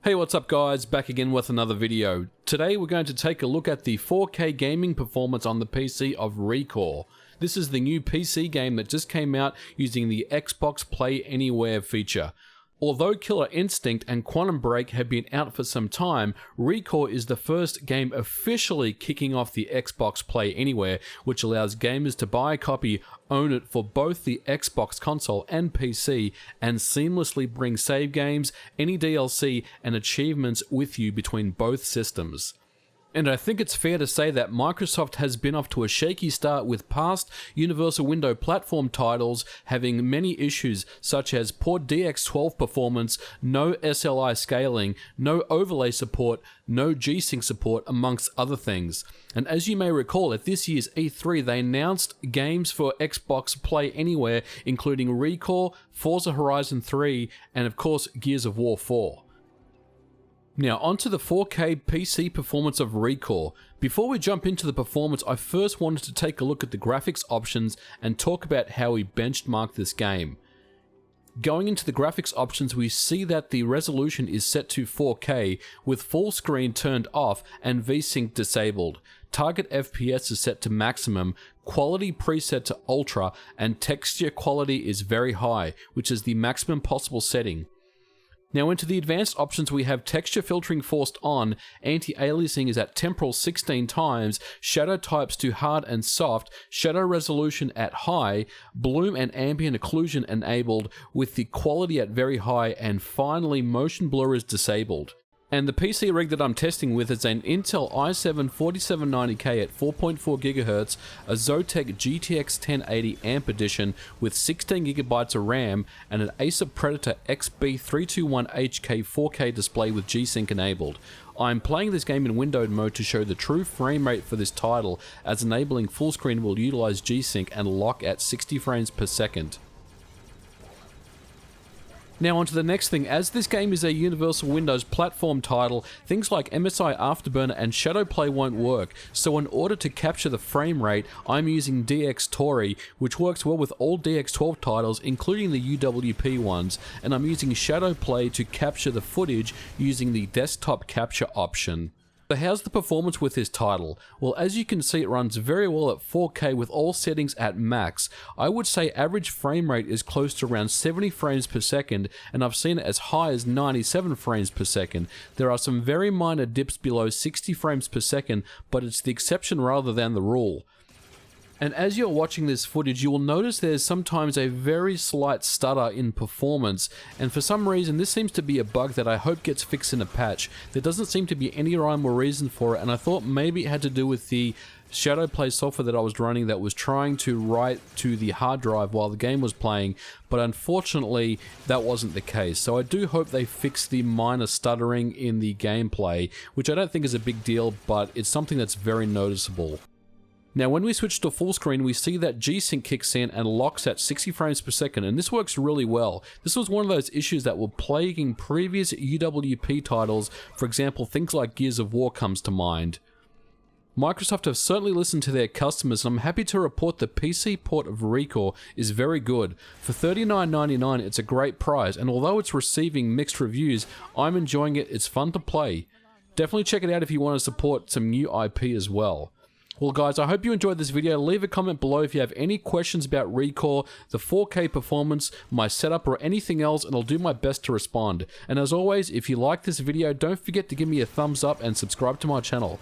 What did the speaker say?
Hey, what's up guys, back again with another video. Today we're going to take a look at the 4K gaming performance on the PC of ReCore. This is the new PC game that just came out using the Xbox Play Anywhere feature. Although Killer Instinct and Quantum Break have been out for some time, ReCore is the first game officially kicking off the Xbox Play Anywhere, which allows gamers to buy a copy, own it for both the Xbox console and PC, and seamlessly bring save games, any DLC, and achievements with you between both systems. And I think it's fair to say that Microsoft has been off to a shaky start with past Universal Window platform titles having many issues such as poor DX12 performance, no SLI scaling, no overlay support, no G-Sync support, amongst other things. And as you may recall, at this year's E3 they announced games for Xbox Play Anywhere including ReCore, Forza Horizon 3, and of course Gears of War 4. Now onto the 4K PC performance of ReCore. Before we jump into the performance, I first wanted to take a look at the graphics options and talk about how we benchmark this game. Going into the graphics options, we see that the resolution is set to 4K with full screen turned off and VSync disabled. Target FPS is set to maximum, quality preset to ultra, and texture quality is very high, which is the maximum possible setting. Now into the advanced options, we have texture filtering forced on, anti-aliasing is at temporal 16 times, shadow types to hard and soft, shadow resolution at high, bloom and ambient occlusion enabled with the quality at very high, and finally motion blur is disabled. And the PC rig that I'm testing with is an Intel i7-4790K at 4.4 GHz, a Zotac GTX1080 AMP edition with 16GB of RAM, and an Acer Predator XB321HK 4K display with G-Sync enabled. I'm playing this game in windowed mode to show the true frame rate for this title, as enabling full screen will utilize G-Sync and lock at 60 frames per second. Now onto the next thing. As this game is a Universal Windows platform title, things like MSI Afterburner and shadowplay won't work, so in order to capture the frame rate, I'm using DXTory, which works well with all DX12 titles, including the UWP ones, and I'm using shadowplay to capture the footage using the desktop capture option. So how's the performance with this title? Well, as you can see, it runs very well at 4K with all settings at max. I would say average frame rate is close to around 70 frames per second, and I've seen it as high as 97 frames per second. There are some very minor dips below 60 frames per second, but it's the exception rather than the rule. And as you're watching this footage, you will notice there's sometimes a very slight stutter in performance, and for some reason this seems to be a bug that I hope gets fixed in a patch. There doesn't seem to be any rhyme or reason for it, and I thought maybe it had to do with the shadowplay software that I was running that was trying to write to the hard drive while the game was playing, but unfortunately that wasn't the case. So I do hope they fix the minor stuttering in the gameplay, which I don't think is a big deal, but it's something that's very noticeable. Now when we switch to full screen, we see that G-Sync kicks in and locks at 60 frames per second, and this works really well. This was one of those issues that were plaguing previous UWP titles. For example, things like Gears of War comes to mind. Microsoft have certainly listened to their customers, and I'm happy to report the PC port of ReCore is very good. For $39.99 it's a great price, and although it's receiving mixed reviews, I'm enjoying it. It's fun to play. Definitely check it out if you want to support some new IP as well. Well guys, I hope you enjoyed this video. Leave a comment below if you have any questions about ReCore, the 4K performance, my setup, or anything else, and I'll do my best to respond. And as always, if you like this video, don't forget to give me a thumbs up and subscribe to my channel.